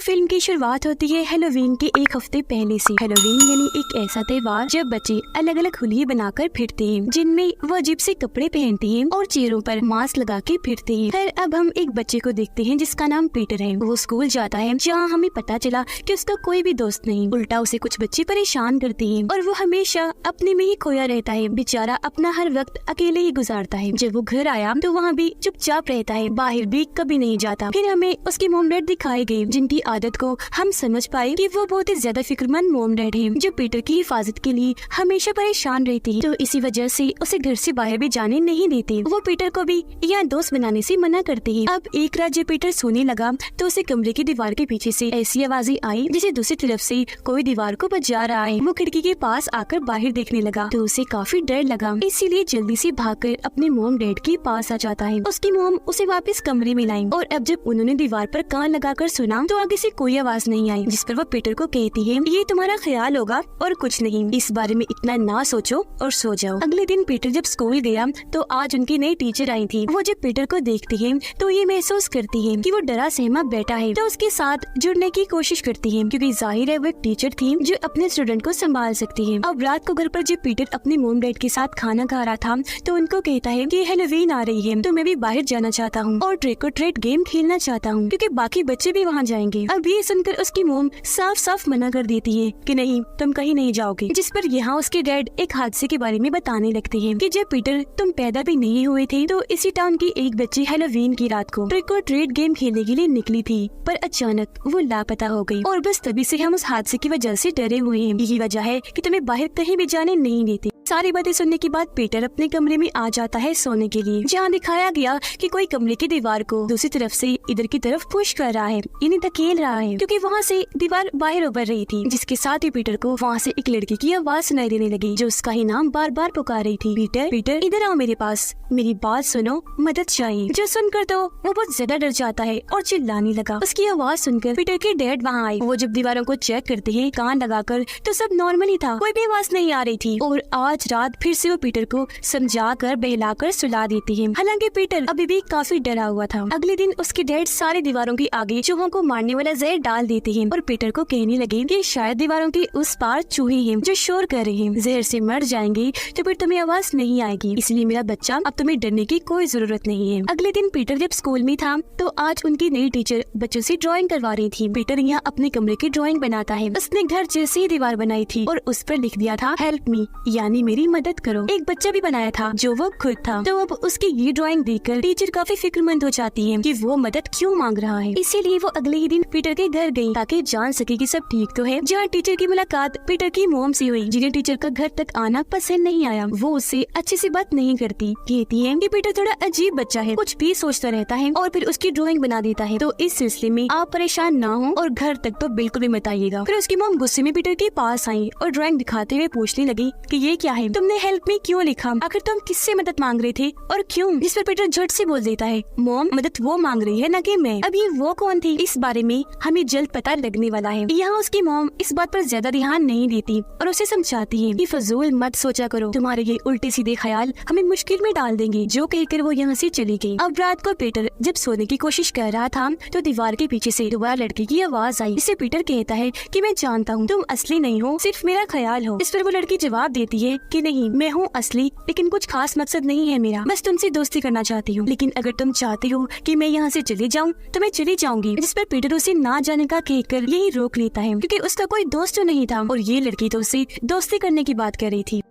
Film की शुरुआत होती है हैलोवीन के एक हफ्ते पहले से। हैलोवीन यानी एक ऐसा त्योहार जब बच्चे अलग अलग हुलिये बनाकर फिरते हैं, जिनमें वो अजीब से कपड़े पहनते हैं और चेहरों पर मास्क लगा के फिरते हैं। फिर अब हम एक बच्चे को देखते हैं जिसका नाम पीटर है। वो स्कूल जाता है जहाँ हमें पता चला कि उसका कोई भी दोस्त नहीं, उल्टा उसे कुछ बच्चे परेशान करते हैं और वो हमेशा अपने में ही खोया रहता है। बेचारा अपना हर वक्त अकेले ही गुजारता है। जब वो घर आया तो वहाँ भी चुपचाप रहता है, बाहर भी कभी नहीं जाता। फिर हमें उसके मोम डैड दिखाए गए, जिनकी आदत को हम समझ पाए कि वो बहुत ही ज्यादा फिक्रमंद मोम डैड है, जो पीटर की हिफाजत के लिए हमेशा परेशान रहती है। तो इसी वजह से उसे घर से बाहर भी जाने नहीं देते। वो पीटर को भी यहाँ दोस्त बनाने से मना करते हैं। अब एक रात जब पीटर सोने लगा तो उसे कमरे की दीवार के पीछे से ऐसी आवाजें आई जैसे दूसरी तरफ से कोई दीवार को बजा रहा है। वो खिड़की के पास आकर बाहर देखने लगा तो उसे काफी डर लगा, इसीलिए जल्दी से भागकर अपने मोम डैड के पास आ जाता है। उसकी मोम उसे वापस कमरे में लाई और अब जब उन्होंने दीवार पर कान लगाकर सुना तो आगे से कोई आवाज नहीं आई, जिस पर वो पीटर को कहती है, ये तुम्हारा ख्याल होगा और कुछ नहीं, इस बारे में इतना ना सोचो और सो जाओ। अगले दिन पीटर जब स्कूल गया तो आज उनकी नई टीचर आई थी। वो जब पीटर को देखती है तो ये महसूस करती है कि वो डरा सहमा बैठा है, तो उसके साथ जुड़ने की कोशिश करती है, क्योंकि जाहिर है वो एक टीचर थी जो अपने स्टूडेंट को संभाल सकती है। अब रात को घर पर जब पीटर अपने मोम डैड के साथ खाना खा रहा था तो उनको कहता है कि हैलोवीन आ रही है तो मैं भी बाहर जाना चाहता हूँ और ट्रिक और ट्रीट गेम खेलना चाहता हूँ, क्योंकि बाकी बच्चे भी वहाँ जाएंगे। अब ये सुनकर उसकी मोम साफ साफ मना कर देती है कि नहीं, तुम कहीं नहीं जाओगे। जिस पर यहाँ उसके डैड एक हादसे के बारे में बताने लगते हैं कि जब पीटर तुम पैदा भी नहीं हुए थे तो इसी टाउन की एक बच्ची हैलोवीन की रात को ट्रिक और ट्रीट गेम खेलने के लिए निकली थी, पर अचानक वो लापता हो गई और बस तभी से हम उस हादसे की वजह से डरे हुए हैं। यही वजह है कि तुम्हें बाहर कहीं भी जाने नहीं देते। सारी बातें सुनने के बाद पीटर अपने कमरे में आ जाता है सोने के लिए, जहाँ दिखाया गया कि कोई कमरे की दीवार को दूसरी तरफ से इधर की तरफ पुश कर रहा है, यानी धकेल रहा है, क्योंकि वहाँ से दीवार बाहर उभर रही थी। जिसके साथ ही पीटर को वहाँ से एक लड़की की आवाज सुनाई देने लगी जो उसका ही नाम बार बार पुकार रही थी, पीटर पीटर इधर आओ मेरे पास, मेरी बात सुनो, मदद चाहिए। जो सुनकर तो वो बहुत ज्यादा डर जाता है और चिल्लाने लगा। उसकी आवाज सुनकर पीटर के डैड वहाँ आए। वो जब दीवारों को चेक करते हैं कान लगाकर तो सब नॉर्मल ही था, कोई भी आवाज नहीं आ रही थी। और आज रात फिर से वो पीटर को समझाकर बहलाकर सुला देती है। हालांकि पीटर अभी भी काफी डरा हुआ था। अगले दिन उसके डैड सारी दीवारों के आगे चूहों को मारने वाला जहर डाल देते हैं और पीटर को कहने लगे कि शायद दीवारों के उस पार चूहे हैं जो शोर कर रहे हैं, जहर से मर जाएंगे तो फिर तुम्हें आवाज नहीं आएगी, इसलिए मेरा बच्चा अब तुम्हें डरने की कोई जरूरत नहीं है। अगले दिन पीटर जब स्कूल में था तो आज उनकी नई टीचर बच्चों से ड्राइंग करवा रही थी। पीटर यहाँ अपने कमरे की ड्राइंग बनाता है। उसने घर जैसी ही दीवार बनाई थी और उस पर लिख दिया था हेल्प मी, यानी मेरी मदद करो। एक बच्चा भी बनाया था जो वो खुद था। तो अब उसकी ये ड्राइंग देखकर टीचर काफी फिक्रमंद हो जाती है कि वो मदद क्यों मांग रहा है। इसीलिए वो अगले ही दिन पीटर के घर गई ताकि जान सके कि सब ठीक तो है। जहाँ टीचर की मुलाकात पीटर की मोम से हुई, जिन्हें टीचर का घर तक आना पसंद नहीं आया। वो उससे अच्छे से बात नहीं करती, कहती है कि पीटर थोड़ा अजीब बच्चा है, कुछ भी सोचता रहता है और फिर उसकी ड्राइंग बना देता है। तो इस सिलसिले में आप परेशान ना हो और घर तक तो बिल्कुल भी मत आइएगा। फिर उसकी मोम गुस्से में पीटर के पास आई और ड्राइंग दिखाते हुए पूछने लगी कि ये क्या है, तुमने हेल्प मी क्यों लिखा, आखिर तुम किससे मदद मांग रहे थे और क्यों। जिस पर पीटर झट से बोल देता है, मोम मदद वो मांग रही है न कि मैं। अब ये वो कौन थी इस बारे में हमें जल्द पता लगने वाला है। यहाँ उसकी मोम इस बात पर ज्यादा ध्यान नहीं देती और उसे समझाती है कि फजूल मत सोचा करो, तुम्हारे ये उल्टे सीधे ख्याल हमें मुश्किल में डाल देंगे। जो कहकर वो यहाँ से चली गई। अब रात को पीटर जब सोने की कोशिश कर रहा था तो दीवार के पीछे से दोबारा लड़की की आवाज आई। इससे पीटर कहता है कि मैं जानता हूँ तुम असली नहीं हो, सिर्फ मेरा ख्याल हो। इस पर वो लड़की जवाब देती है कि नहीं, मैं हूँ असली, लेकिन कुछ खास मकसद नहीं है मेरा, बस तुमसे दोस्ती करना चाहती हूँ, लेकिन अगर तुम चाहती हो कि मैं यहाँ से चली जाऊँ तो मैं चली जाऊंगी। जिस पर पीटर उसे ना जाने का कहकर यही रोक लेता है, क्योंकि उसका कोई दोस्त तो नहीं था और ये लड़की तो उससे दोस्ती करने की बात कर रही थी।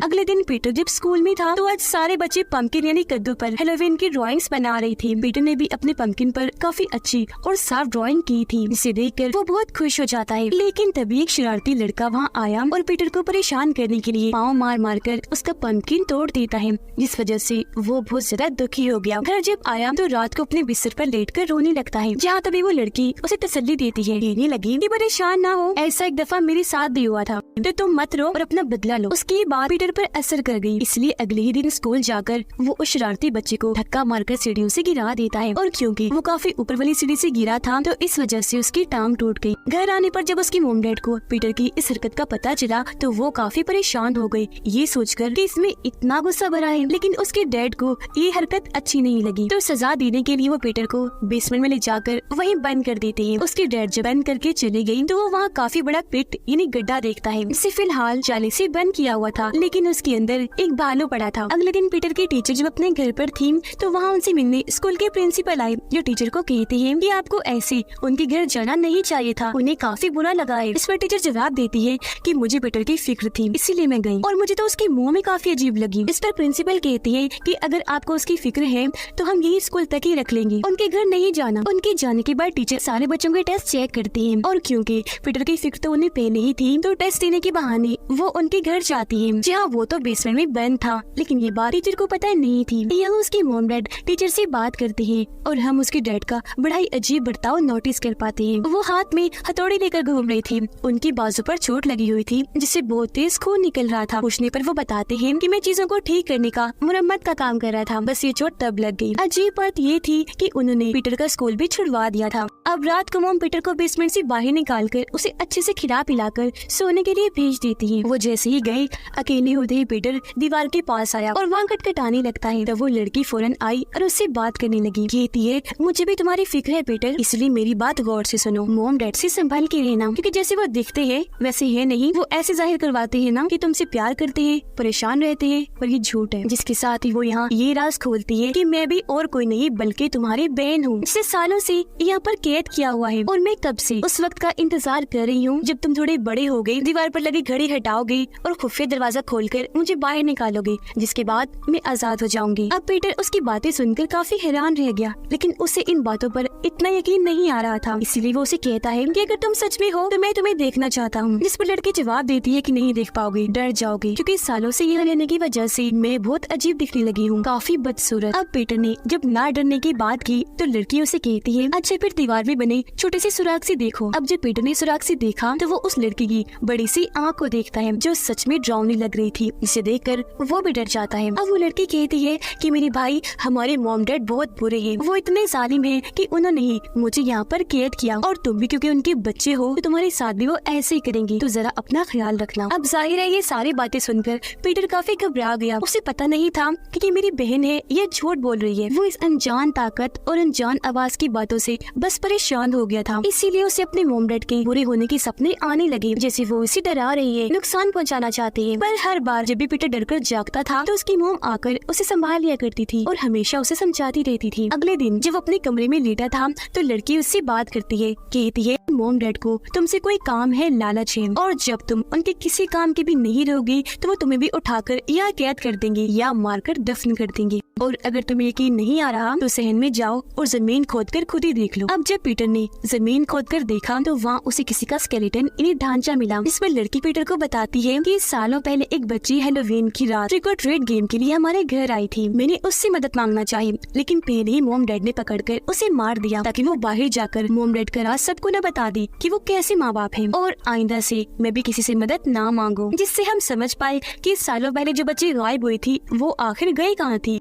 अगले दिन पीटर जब स्कूल में था तो आज सारे बच्चे पंपकिन यानी कद्दू पर हैलोवीन की ड्राइंग्स बना रहे थे। पीटर ने भी अपने पंपकिन पर काफी अच्छी और साफ ड्राइंग की थी, जिसे देखकर वो बहुत खुश हो जाता है। लेकिन तभी एक शरारती लड़का वहाँ आया और पीटर को परेशान करने के लिए पाँव मार मार कर उसका पंपकिन तोड़ देता है, जिस वजह से वो बहुत ज्यादा दुखी हो गया। घर जब आया तो रात को अपने बिस्तर पर लेटकर रोने लगता है, जहाँ तभी वो लड़की उसे तसल्ली देती है, कहने लगी कि परेशान ना हो, ऐसा एक दफा मेरे साथ भी हुआ था, तो तुम मत रो और अपना बदला लो। उसके बाद पीटर पर असर कर गई, इसलिए अगले ही दिन स्कूल जाकर वो उस शरारती बच्चे को धक्का मारकर सीढ़ियों से गिरा देता है। और क्योंकि वो काफी ऊपर वाली सीढ़ी से गिरा था तो इस वजह से उसकी टांग टूट गई। घर आने पर जब उसकी मॉम डैड को पीटर की इस हरकत का पता चला तो वो काफी परेशान हो गई, ये सोचकर कि इसमें इतना गुस्सा भरा है। लेकिन उसके डैड को ये हरकत अच्छी नहीं लगी, तो सजा देने के लिए वो पीटर को बेसमेंट में ले जाकर वहीं बंद कर देते हैं। उसके डैड जब बंद करके चले गई तो वो वहाँ काफी बड़ा पिट यानी गड्ढा देखता है, जिसे फिलहाल जाली से बंद किया हुआ था, लेकिन उसके अंदर एक भालू पड़ा था। अगले दिन पीटर की टीचर जब अपने घर पर थी तो वहाँ उनसे मिलने स्कूल के प्रिंसिपल आए, जो टीचर को कहते हैं कि आपको ऐसे उनके घर जाना नहीं चाहिए था, उन्हें काफी बुरा लगा है। इस पर टीचर जवाब देती है कि मुझे पीटर की फिक्र थी इसीलिए मैं गई, और मुझे तो उसके मुंह में काफी अजीब लगी। इस पर प्रिंसिपल कहती है कि अगर आपको उसकी फिक्र है तो हम यही स्कूल तक ही रख लेंगे, उनके घर नहीं जाना। उनके जाने के बाद टीचर सारे बच्चों के टेस्ट चेक करती है, और क्योंकि पीटर की फिक्र तो उन्हें पहले ही थी तो टेस्ट देने के बहाने वो उनके घर जाती है, जहाँ वो तो बेसमेंट में बंद था। लेकिन ये बात टीचर को पता नहीं थी। यहाँ उसकी मॉम डैड टीचर से बात करते हैं और हम उसके डैड का बड़ा ही अजीब बर्ताव नोटिस कर पाते हैं। वो हाथ में हथौड़ी लेकर घूम रही थी, उनकी बाजू पर चोट लगी हुई थी जिससे बहुत तेज खून निकल रहा था। पूछने पर वो बताते हैं कि मैं चीजों को ठीक करने का मुरम्मत का काम कर रहा था, बस ये चोट तब लग गई। अजीब बात ये थी कि उन्होंने पीटर का स्कूल भी छुड़वा दिया था। अब रात को मॉम पीटर को बेसमेंट से बाहर निकालकर उसे अच्छे से खिला पिलाकर सोने के लिए भेज देती है। वो जैसे ही गए अकेले होते ही पीटर दीवार के पास आया और वहाँ खटखटाने लगता है। तब वो लड़की फौरन आई और उससे बात करने लगी। कहती है मुझे भी तुम्हारी फिक्र है पीटर, इसलिए मेरी बात गौर से सुनो। मॉम डैड से संभाल के रहना, क्योंकि जैसे वो दिखते हैं वैसे है नहीं। वो ऐसे जाहिर करवाते हैं ना कि तुमसे प्यार करते हैं, परेशान रहते हैं, पर ये झूठ है। जिसके साथ ही वो यहाँ ये राज खोलती है कि मैं भी और कोई नहीं बल्कि तुम्हारी बहन हूँ, जिसे सालों से यहाँ पर कैद किया हुआ है, और मैं तब से उस वक्त का इंतजार कर रही हूँ जब तुम थोड़े बड़े हो गए, दीवार पर लगी घड़ी हटाओगे और खुफिया दरवाजा खोलकर मुझे बाहर निकालोगे, जिसके बाद मैं आजाद हो जाऊंगी। अब पीटर उसकी बातें सुनकर काफी हैरान रह गया, लेकिन उसे इन बातों पर इतना यकीन नहीं आ रहा था, इसलिए वो उसे कहता है कि अगर तुम सच में हो तो मैं तुम्हें देखना चाहता हूँ। जिस पर लड़की जवाब देती है कि नहीं देख पाओगे, डर जाओगे, क्योंकि सालों से यहाँ रहने की वजह से मैं बहुत अजीब दिखने लगी हूँ, काफी बदसूरत। अब पीटर ने जब ना डरने की बात की तो लड़की उसे कहती है अच्छा फिर दीवार में बने छोटे से सुराग से देखो। अब जब पीटर ने सुराग से देखा तो वो उस लड़की की बड़ी सी आँख को देखता है जो सच में डरावनी लग रही थी, जिसे देखकर वो भी डर जाता है। अब वो लड़की कहती है कि मेरे भाई हमारे मॉम डैड बहुत बुरे हैं, वो इतने जालिम हैं कि उन्होंने ही मुझे यहाँ पर कैद किया, और तुम भी क्योंकि उनके बच्चे हो तो तुम्हारे साथ भी वो ऐसे ही करेंगी, तो जरा अपना ख्याल रखना। अब जाहिर है ये सारी बातें सुनकर पीटर काफी घबरा गया। उसे पता नहीं था कि मेरी बहन है ये झूठ बोल रही है। वो इस अनजान ताकत और अनजान आवाज की बातों से बस परेशान हो गया था, इसीलिए उसे अपने मॉम डैड के बुरे होने के सपने आने लगे, जैसे वो उसे डरा रही है, नुकसान पहुँचाना चाहते हैं। पर हर बार जब भी पीटर डरकर जागता था तो उसकी मॉम आकर उसे संभाल लिया करती थी और हमेशा उसे समझाती रहती थी। अगले दिन जब अपने कमरे में लेटा था तो लड़की उससे बात करती है, कहती है मॉम डैड को तुमसे कोई काम है, लालच है, और जब तुम उनके किसी काम के भी नहीं रहोगी तो वो तुम्हें भी उठाकर या कैद कर देंगे या मारकर दफन कर देंगे। और अगर तुम्हें यकीन नहीं आ रहा तो सहन में जाओ और जमीन खोदकर खुद ही देख लो। अब जब पीटर ने जमीन खोदकर देखा तो वहाँ उसे किसी का स्केलेटन यानी ढांचा मिला। इस पर लड़की पीटर को बताती है कि सालों पहले एक बच्ची हैलोवीन की रात ट्रिक और ट्रीट गेम के लिए हमारे घर आई थी। मैंने उससे मदद मांगना चाहिए, लेकिन पहले ही मॉम डैड ने पकड़कर उसे मार दिया ताकि वो बाहर जाकर मॉम डैड का राज सबको न बता दी कि वो कैसे माँ बाप है, और आइंदा से मैं भी किसी से मदद ना मांगू, जिससे हम समझ पाए कि सालों पहले जो बच्ची गायब हुई थी वो आखिर गई कहाँ थी।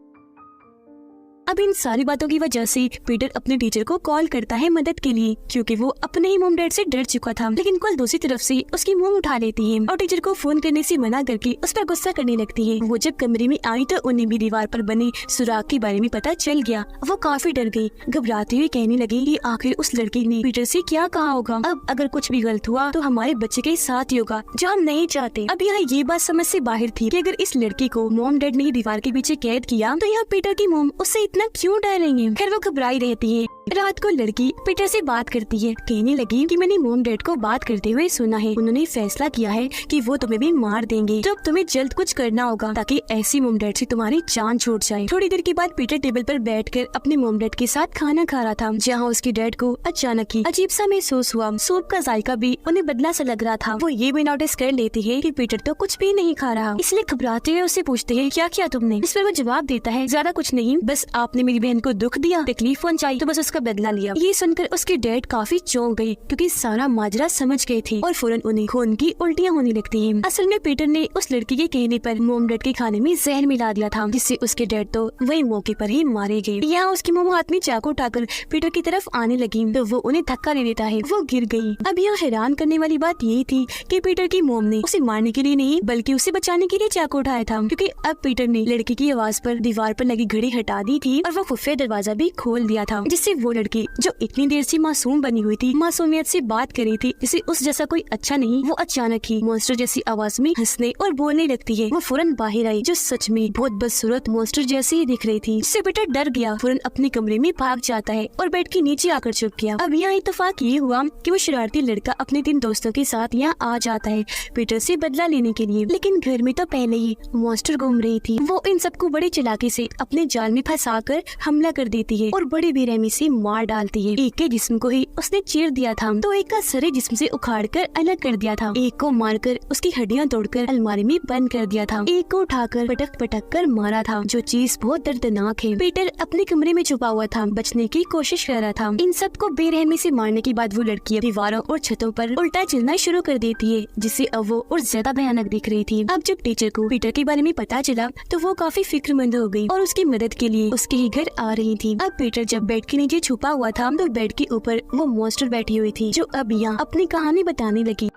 अब इन सारी बातों की वजह से पीटर अपने टीचर को कॉल करता है मदद के लिए, क्योंकि वो अपने ही मॉम डैड से डर चुका था। लेकिन कल दूसरी तरफ से उसकी मॉम उठा लेती है और टीचर को फोन करने से मना करके उस पर गुस्सा करने लगती है। वो जब कमरे में आई तो उन्हें भी दीवार पर बने सुराग के बारे में पता चल गया। वो काफी डर गई, घबराते हुए कहने लगी कि आखिर उस लड़की ने पीटर से क्या कहा होगा। अब अगर कुछ भी गलत हुआ तो हमारे बच्चे के साथ ही होगा, जो हम नहीं चाहते। अब यहाँ ये बात समझ से बाहर थी कि अगर इस लड़की को मॉम डैड ने दीवार के पीछे कैद किया तो यहाँ पीटर की मॉम उससे इतना क्यों डरेंगे। खैर वो घबराई रहती है। रात को लड़की पीटर से बात करती है, कहने लगी कि मैंने मॉम डैड को बात करते हुए सुना है, उन्होंने फैसला किया है कि वो तुम्हें भी मार देंगे, तो अब तुम्हें जल्द कुछ करना होगा ताकि ऐसी मॉम डैड से तुम्हारी जान छूट जाए। थोड़ी देर के बाद पीटर टेबल पर बैठकर अपने मॉम डैड के साथ खाना खा रहा था, जहाँ उसके डैड को अचानक ही अजीब सा महसूस हुआ। सूप का जायका भी उन्हें बदला सा लग रहा था। वो ये भी नोटिस कर लेती है कि पीटर तो कुछ भी नहीं खा रहा, इसलिए घबराते हुए उससे पूछते हैं क्या किया तुमने। इस पर वो जवाब देता है ज्यादा कुछ नहीं, बस आपने मेरी बहन को दुख दिया, तकलीफ पहुंचाई, तो बस उसका बदला लिया। ये सुनकर उसके डैड काफी चौंक गए क्योंकि सारा माजरा समझ गए थे और फौरन उन्हें खून की उल्टियां होने लगती हैं। असल में पीटर ने उस लड़की के कहने पर मोम डैड के खाने में जहर मिला दिया था, जिससे उसके डैड तो वही मौके पर ही मारे गए। यहाँ उसकी मोम हाथ में चाकू उठाकर पीटर की तरफ आने लगी तो वो उन्हें धक्का दे देता है, वो गिर गई। अब यहाँ हैरान करने वाली बात यही थी कि पीटर की मोम ने उसे मारने के लिए नहीं बल्कि उसे बचाने के लिए चाकू उठाया था, क्योंकि अब पीटर ने लड़की की आवाज पर दीवार पर लगी घड़ी हटा दी थी और वो खुफिया दरवाजा भी खोल दिया था, जिससे वो लड़की जो इतनी देर से मासूम बनी हुई थी, मासूमियत से बात कर रही थी, जिसे उस जैसा कोई अच्छा नहीं, वो अचानक ही मॉन्स्टर जैसी आवाज में हंसने और बोलने लगती है। वो फौरन बाहर आई जो सच में बहुत बदसूरत मॉन्स्टर जैसी ही दिख रही थी, जिससे पीटर डर गया, फौरन अपने कमरे में भाग जाता है और बेड के नीचे आकर छुप गया। अब यहाँ इत्तेफाक ये हुआ कि वो शरारती लड़का अपने 3 दोस्तों के साथ यहाँ आ जाता है पीटर से बदला लेने के लिए, लेकिन घर में तो पहले ही मॉन्स्टर घूम रही थी। वो इन सबको बड़ी चालाकी से अपने जाल में फंसाकर हमला कर देती है और बड़ी बेरहमी से मार डालती है। एक के जिस्म को ही उसने चीर दिया था तो एक का सरे जिस्म से उखाड़कर अलग कर दिया था, एक को मारकर उसकी हड्डियां तोड़कर अलमारी में बंद कर दिया था, एक को उठाकर पटक पटक कर मारा था, जो चीज बहुत दर्दनाक है। पीटर अपने कमरे में छुपा हुआ था, बचने की कोशिश कर रहा था। इन सबको बेरहमी से मारने के बाद वो लड़की दीवारों और छतों पर उल्टा चलना शुरू कर देती है, जिससे अब वो और ज्यादा भयानक दिख रही थी। अब जब टीचर को पीटर के बारे में पता चला तो वो काफी फिक्रमंद हो गई और उसकी मदद के लिए उसके ही घर आ रही थी। अब पीटर जब बेड के नीचे छुपा हुआ था तो बेड के ऊपर वो मॉन्स्टर बैठी हुई थी, जो अब यहाँ अपनी कहानी बताने लगी।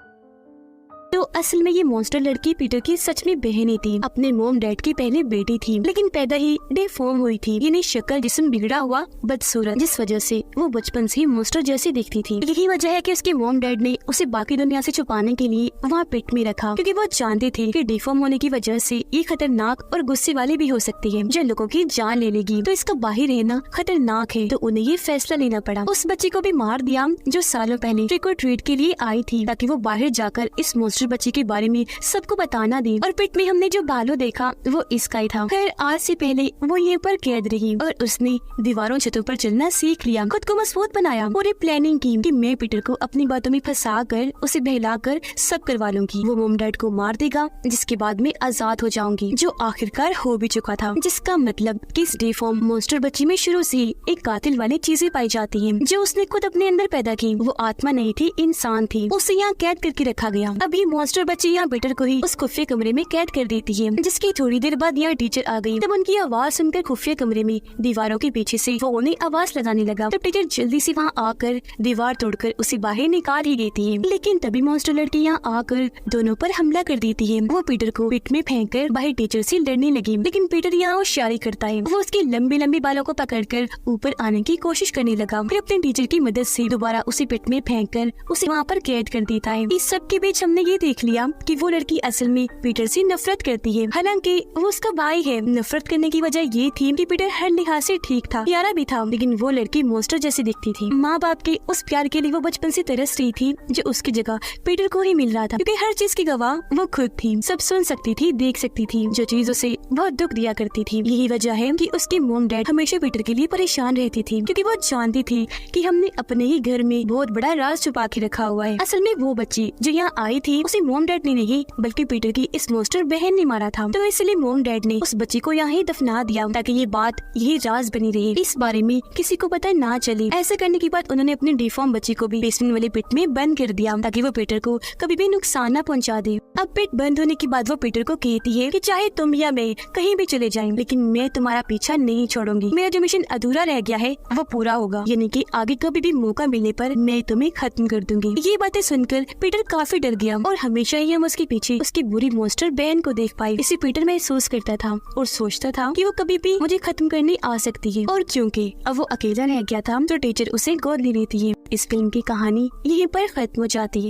तो असल में ये मॉन्स्टर लड़की पीटर की सच में बहन ही थी, अपने मोम डैड की पहले बेटी थी, लेकिन पैदा ही डिफॉर्म हुई थी, यानी शक्ल जिस्म बिगड़ा हुआ बदसूरत, जिस वजह से वो बचपन से मॉन्स्टर जैसी दिखती थी। यही वजह है कि उसके मोम डैड ने उसे बाकी दुनिया से छुपाने के लिए वहाँ पेट में रखा, क्योंकि वो जानते थे कि डिफॉर्म होने की वजह से ये खतरनाक और गुस्से वाली भी हो सकती है, जो लोगों की जान ले लेगी। तो इसका बाहर रहना खतरनाक है, तो उन्हें ये फैसला लेना पड़ा। उस बच्ची को भी मार दिया जो सालों पहले ट्रिक और ट्रीट के लिए आई थी, ताकि वो बाहर जाकर इस मॉन्स्टर बच्ची के बारे में सबको बताना दी। और पिट में हमने जो बालू देखा वो इसका ही था। खैर आज से पहले वो यहाँ पर कैद रही और उसने दीवारों छतों पर चलना सीख लिया, खुद को मजबूत बनाया, पूरी प्लानिंग की कि मैं पीटर को अपनी बातों में फंसा कर उसे बहलाकर सब करवा लूंगी। वो मोम डैड को मार देगा, जिसके बाद मैं आजाद हो जाऊंगी, जो आखिरकार हो भी चुका था। जिसका मतलब कि इस डिफॉर्म मॉन्स्टर बच्ची में शुरू से ही एक कातिल वाली चीजें पाई जाती हैं, जो उसने खुद अपने अंदर पैदा की। वो आत्मा नहीं थी, इंसान थी, उसे यहाँ कैद करके रखा गया। अभी मॉन्स्टर बच्ची यहाँ पीटर को ही उस खुफिया कमरे में कैद कर देती है, जिसकी थोड़ी देर बाद यहाँ टीचर आ गई। तब उनकी आवाज सुनकर खुफिया कमरे में दीवारों के पीछे से वो उन्हें आवाज लगाने लगा। तब टीचर जल्दी से वहाँ आकर दीवार तोड़कर उसे बाहर निकाल ही देती है, लेकिन तभी मॉन्स्टर लड़की यहाँ आकर दोनों पर हमला कर देती है। वो पीटर को पिट में फेंक कर बाहर टीचर से लड़ने लगी, लेकिन पीटर यहाँ होशियारी करता है। वो उसके लंबे लंबे बालों को पकड़कर ऊपर आने की कोशिश करने लगा, फिर अपने टीचर की मदद से दोबारा उसे पिट में फेंक कर उसे वहाँ पर कैद कर देता है। इस सब के बीच हमने ये देख लिया कि वो लड़की असल में पीटर से नफरत करती है, हालांकि वो उसका भाई है। नफरत करने की वजह ये थी कि पीटर हर लिहाज से ठीक था, प्यारा भी था, लेकिन वो लड़की मॉन्स्टर जैसी दिखती थी। माँ बाप के उस प्यार के लिए वो बचपन से तरस रही थी, जो उसकी जगह पीटर को ही मिल रहा था, क्योंकि हर चीज की गवाह वो खुद थी, सब सुन सकती थी, देख सकती थी, जो चीज उसे बहुत दुख दिया करती थी। यही वजह है कि उसके मोम डैड हमेशा पीटर के लिए परेशान रहती थी, क्योंकि वो जानती थी कि हमने अपने ही घर में बहुत बड़ा राज छुपा के रखा हुआ है। असल में वो बच्ची जो यहाँ आई थी उसे मोम डैड ने नहीं बल्कि पीटर की इस मॉन्स्टर बहन ने मारा था, तो इसलिए मोम डैड ने उस बच्ची को यहाँ ही दफना दिया, ताकि ये बात यही राज बनी रहे, इस बारे में किसी को पता ना चले। ऐसा करने के बाद उन्होंने अपनी डिफॉर्म बच्ची को भी बेसमेंट वाले पिट में बंद कर दिया, ताकि वो पीटर को कभी भी नुकसान न पहुँचा दे। अब पिट बंद होने के बाद वो पीटर को कहती है कि चाहे तुम या मैं कहीं भी चले जाएं, लेकिन मैं तुम्हारा पीछा नहीं छोड़ूंगी। मेरा जो मिशन अधूरा रह गया है वो पूरा होगा, यानी कि आगे कभी भी मौका मिलने पर मैं तुम्हें खत्म कर दूंगी। ये बातें सुनकर पीटर काफी डर गया और हमेशा ही हम उसके पीछे उसकी बुरी मॉन्स्टर बहन को देख पाए। इसे पीटर महसूस करता था और सोचता था कि वो कभी भी मुझे खत्म करने आ सकती है, और क्योंकि अब वो अकेला रह गया था तो टीचर उसे गोद ले लेती है। इस फिल्म की कहानी यहीं पर खत्म हो जाती है।